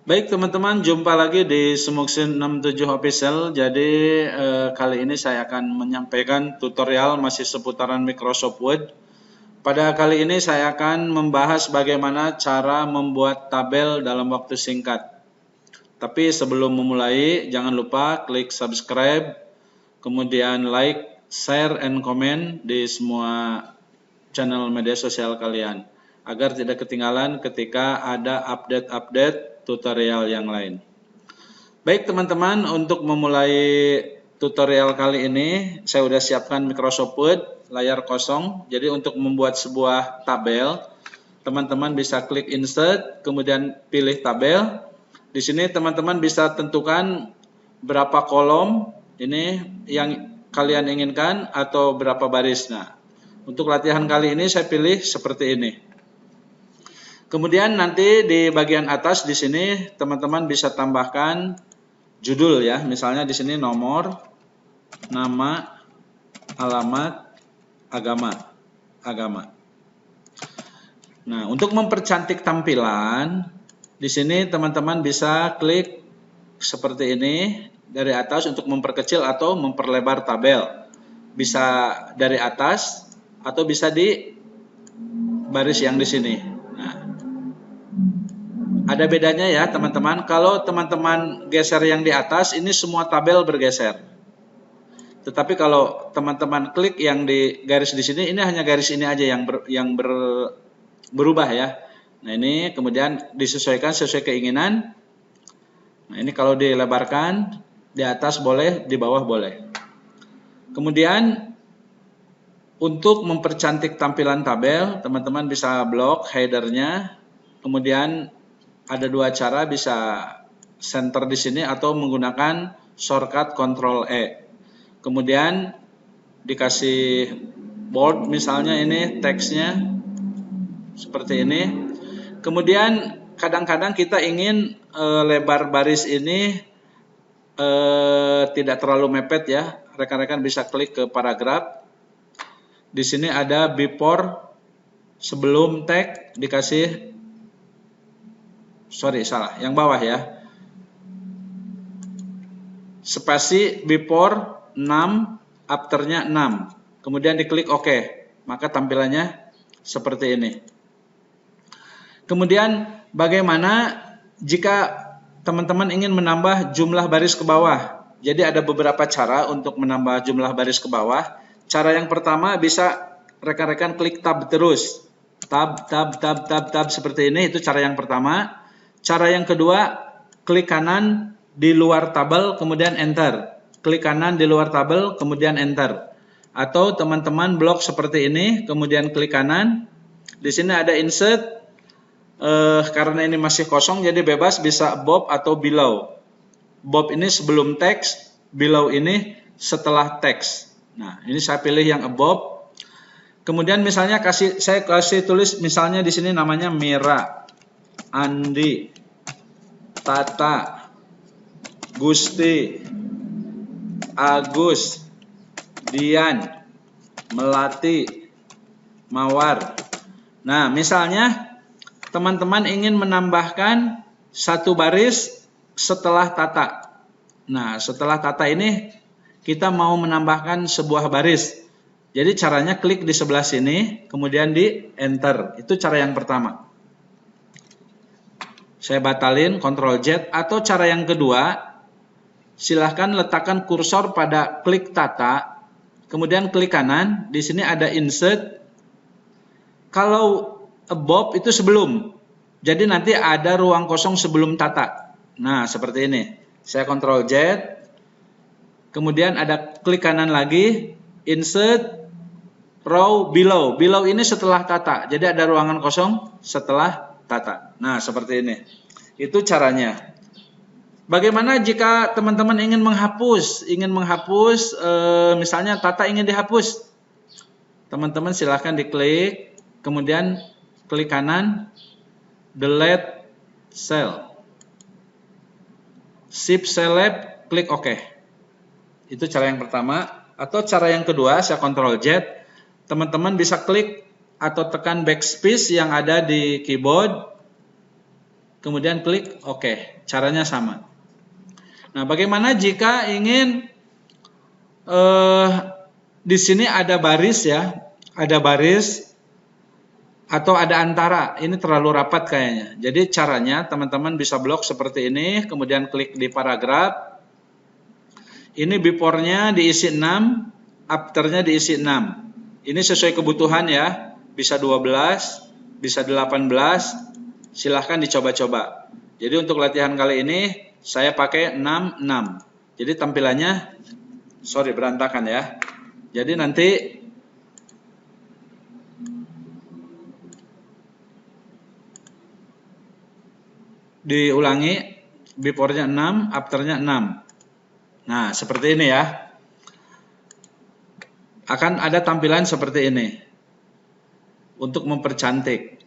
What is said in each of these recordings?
Baik teman-teman, jumpa lagi di Smoksin 67 Official. Jadi kali ini saya akan menyampaikan tutorial masih seputaran Microsoft Word. Pada kali ini saya akan membahas bagaimana cara membuat tabel dalam waktu singkat. Tapi sebelum memulai, jangan lupa klik subscribe, kemudian like, share, and comment di semua channel media sosial kalian, agar tidak ketinggalan ketika ada update-update tutorial yang lain. Baik teman-teman, untuk memulai tutorial kali ini, saya sudah siapkan Microsoft Word, layar kosong. Jadi untuk membuat sebuah tabel, teman-teman bisa klik Insert, kemudian pilih tabel. Di sini teman-teman bisa tentukan berapa kolom ini yang kalian inginkan atau berapa baris. Nah, untuk latihan kali ini saya pilih seperti ini. Kemudian nanti di bagian atas di sini teman-teman bisa tambahkan judul ya. Misalnya di sini nomor, nama, alamat, agama. Nah, untuk mempercantik tampilan, di sini teman-teman bisa klik seperti ini dari atas untuk memperkecil atau memperlebar tabel. Bisa dari atas atau bisa di baris yang di sini. Nah, ada bedanya ya teman-teman. Kalau teman-teman geser yang di atas, ini semua tabel bergeser. Tetapi kalau teman-teman klik yang di garis di sini, ini hanya garis ini aja yang berubah ya. Nah ini kemudian disesuaikan sesuai keinginan. Nah ini kalau dilebarkan, di atas boleh, di bawah boleh. Kemudian untuk mempercantik tampilan tabel, teman-teman bisa blok headernya. Kemudian ada dua cara, bisa center di sini atau menggunakan shortcut Ctrl E. Kemudian dikasih bold, misalnya ini teksnya seperti ini. Kemudian kadang-kadang kita ingin lebar baris ini tidak terlalu mepet ya. Rekan-rekan bisa klik ke paragraf. Di sini ada before, sebelum tag dikasih, yang bawah ya. Spasi before 6, afternya 6. Kemudian diklik OK, maka tampilannya seperti ini. Kemudian bagaimana jika teman-teman ingin menambah jumlah baris ke bawah? Jadi ada beberapa cara untuk menambah jumlah baris ke bawah. Cara yang pertama bisa rekan-rekan klik tab terus. Tab seperti ini, itu cara yang pertama. Cara yang kedua, klik kanan di luar tabel kemudian enter. Klik kanan di luar tabel kemudian enter. Atau teman-teman blok seperti ini, kemudian klik kanan. Di sini ada insert. Karena ini masih kosong jadi bebas, bisa above atau below. Above ini sebelum teks, below ini setelah teks. Nah, ini saya pilih yang above. Kemudian misalnya saya kasih tulis misalnya di sini namanya Mira, Andi, Tata, Gusti, Agus, Dian, Melati, Mawar. Nah, misalnya teman-teman ingin menambahkan satu baris setelah Tata. Nah, setelah Tata ini kita mau menambahkan sebuah baris. Jadi caranya klik di sebelah sini, kemudian di enter. Itu cara yang pertama. Saya batalin, Ctrl Z. Atau cara yang kedua, silahkan letakkan kursor pada klik Tata, kemudian klik kanan. Di sini ada insert. Kalau above itu sebelum, jadi nanti ada ruang kosong sebelum Tata. Nah seperti ini. Saya Ctrl Z, kemudian ada klik kanan lagi, insert, row below. Below ini setelah Tata, jadi ada ruangan kosong setelah Tata. Nah seperti ini. Itu caranya. Bagaimana jika teman-teman ingin menghapus? Misalnya Tata ingin dihapus. Teman-teman silahkan diklik, kemudian klik kanan, delete cell, shift select, klik OK. Itu cara yang pertama. Atau cara yang kedua, saya Ctrl Z. Teman-teman bisa klik atau tekan backspace yang ada di keyboard. kemudian klik OK. Caranya sama. Nah, bagaimana jika ingin di sini ada baris ya, ada baris atau ada antara, ini terlalu rapat kayaknya. Jadi caranya teman-teman bisa blok seperti ini, kemudian klik di paragraf. Ini before-nya diisi 6, after-nya diisi 6. Ini sesuai kebutuhan ya, bisa 12, bisa 18, silahkan dicoba-coba. Jadi untuk latihan kali ini saya pakai 6, 6. Jadi tampilannya, berantakan ya. Jadi nanti diulangi, before-nya 6, after-nya 6. Nah, seperti ini ya. Akan ada tampilan seperti ini. Untuk mempercantik.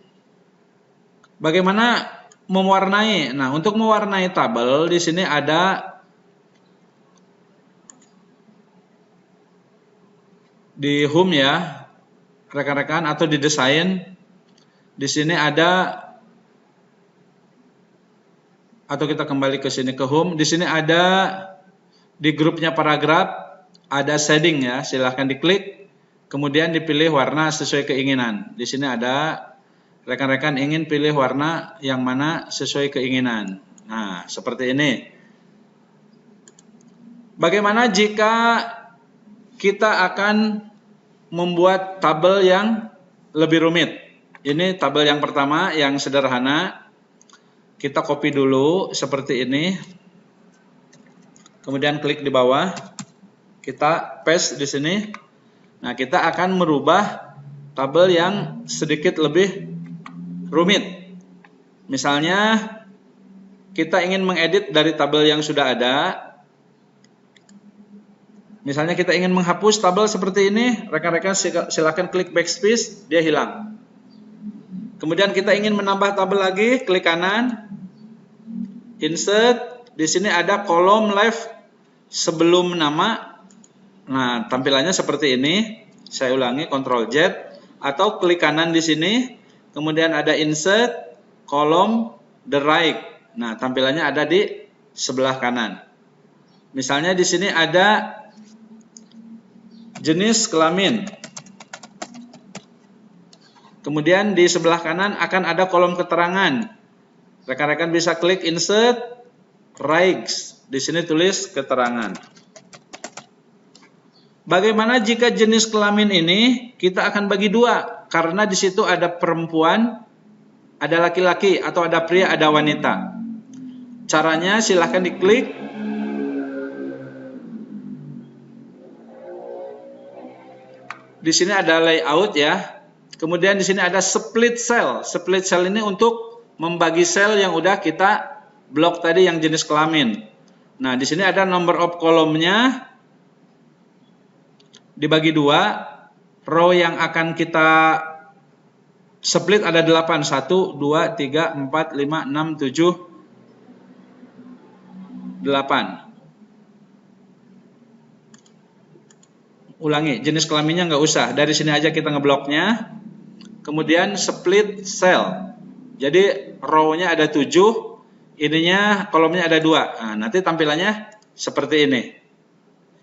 Bagaimana mewarnai? Nah, untuk mewarnai tabel di sini ada di home ya, rekan-rekan, atau di desain. Di sini ada, atau kita kembali ke sini ke home. Di sini ada di grupnya paragraf ada shading ya, silahkan diklik. Kemudian dipilih warna sesuai keinginan. Di sini ada rekan-rekan ingin pilih warna yang mana sesuai keinginan. Nah, seperti ini. Bagaimana jika kita akan membuat tabel yang lebih rumit? Ini tabel yang pertama yang sederhana. Kita copy dulu seperti ini. Kemudian klik di bawah. Kita paste di sini. Nah, kita akan merubah tabel yang sedikit lebih rumit. Misalnya kita ingin mengedit dari tabel yang sudah ada. Misalnya kita ingin menghapus tabel seperti ini, rekan-rekan silakan klik backspace, dia hilang. Kemudian kita ingin menambah tabel lagi, klik kanan, insert. Di sini ada kolom left sebelum nama. Nah, tampilannya seperti ini. Saya ulangi, Ctrl Z, atau klik kanan di sini. Kemudian ada insert, kolom, the right. Nah, tampilannya ada di sebelah kanan. Misalnya di sini ada jenis kelamin. Kemudian di sebelah kanan akan ada kolom keterangan. Rekan-rekan bisa klik insert, rights. Di sini tulis keterangan. Bagaimana jika jenis kelamin ini kita akan bagi dua? Karena di situ ada perempuan, ada laki-laki, atau ada pria, ada wanita. Caranya silahkan diklik. Di sini ada layout ya. Kemudian di sini ada split cell. Split cell ini untuk membagi sel yang udah kita blok tadi yang jenis kelamin. Nah, di sini ada number of kolomnya dibagi dua. Row yang akan kita split ada 8. 1, 2, 3, 4, 5, 6, 7, 8. Ulangi, jenis kelaminnya nggak usah. Dari sini aja kita ngebloknya. Kemudian split cell. Jadi row-nya ada 7, ininya kolomnya ada 2. Nah, nanti tampilannya seperti ini.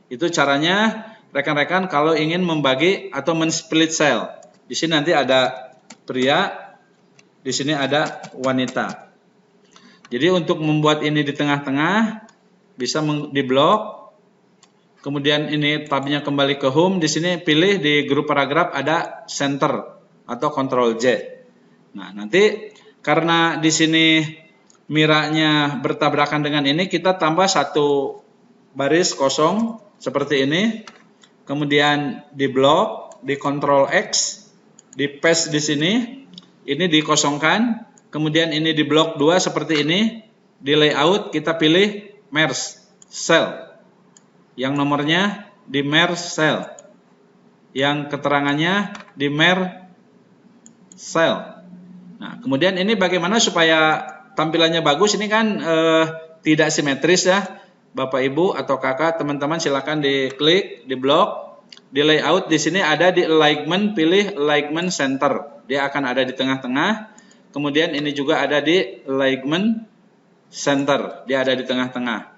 Itu caranya rekan-rekan kalau ingin membagi atau men-split cell. Di sini nanti ada pria, di sini ada wanita. Jadi untuk membuat ini di tengah-tengah bisa diblok. Kemudian ini tabnya kembali ke home. Di sini pilih di grup paragraf ada center atau Ctrl Z. Nah, nanti karena di sini miranya bertabrakan dengan ini, kita tambah satu baris kosong seperti ini. Kemudian di blok, di Ctrl X, di paste di sini, ini dikosongkan. Kemudian ini di blok 2 seperti ini. Di layout kita pilih merge cell. Yang nomornya di merge cell. Yang keterangannya di merge cell. Nah, kemudian ini bagaimana supaya tampilannya bagus? Ini kan tidak simetris ya. Bapak Ibu atau Kakak, teman-teman silakan diklik, di blok, di layout di sini ada di alignment, pilih alignment center. Dia akan ada di tengah-tengah. Kemudian ini juga ada di alignment center, dia ada di tengah-tengah.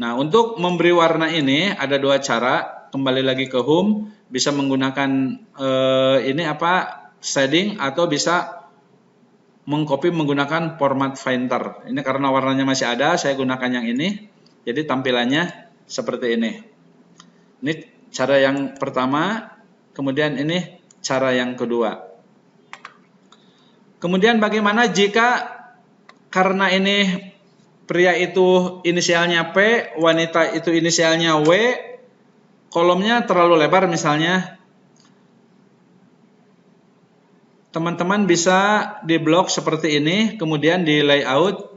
Nah, untuk memberi warna ini ada dua cara. Kembali lagi ke home, bisa menggunakan shading atau bisa mengcopy menggunakan format Finder. Ini karena warnanya masih ada, saya gunakan yang ini. Jadi tampilannya seperti ini. Ini cara yang pertama, kemudian ini cara yang kedua. Kemudian bagaimana jika karena ini pria itu inisialnya P, wanita itu inisialnya W, kolomnya terlalu lebar misalnya. Teman-teman bisa di blok seperti ini, kemudian di layout.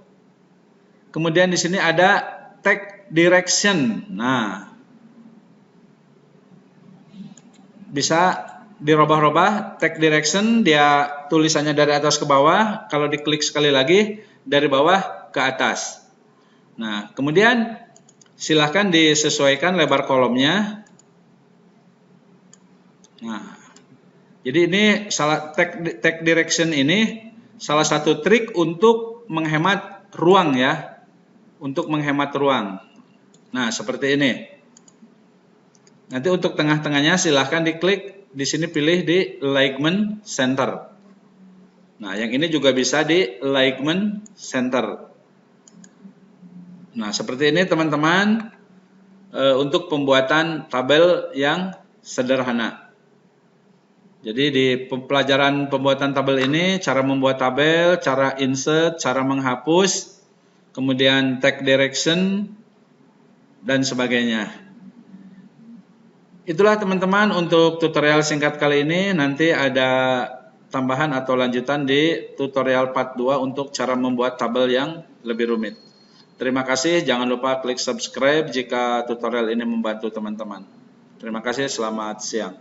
Kemudian di sini ada text direction. Nah, bisa dirubah-rubah text direction, dia tulisannya dari atas ke bawah. Kalau diklik sekali lagi dari bawah ke atas. Nah, kemudian silahkan disesuaikan lebar kolomnya. Nah, jadi ini text direction ini salah satu trik untuk menghemat ruang ya, untuk menghemat ruang. Nah, seperti ini. Nanti untuk tengah-tengahnya silahkan diklik, di sini pilih di alignment center. Nah, yang ini juga bisa di alignment center. Nah, seperti ini teman-teman untuk pembuatan tabel yang sederhana. Jadi di pelajaran pembuatan tabel ini, cara membuat tabel, cara insert, cara menghapus, kemudian text direction, dan sebagainya. Itulah teman-teman untuk tutorial singkat kali ini. Nanti ada tambahan atau lanjutan di tutorial part 2 untuk cara membuat tabel yang lebih rumit. Terima kasih, jangan lupa klik subscribe jika tutorial ini membantu teman-teman. Terima kasih, selamat siang.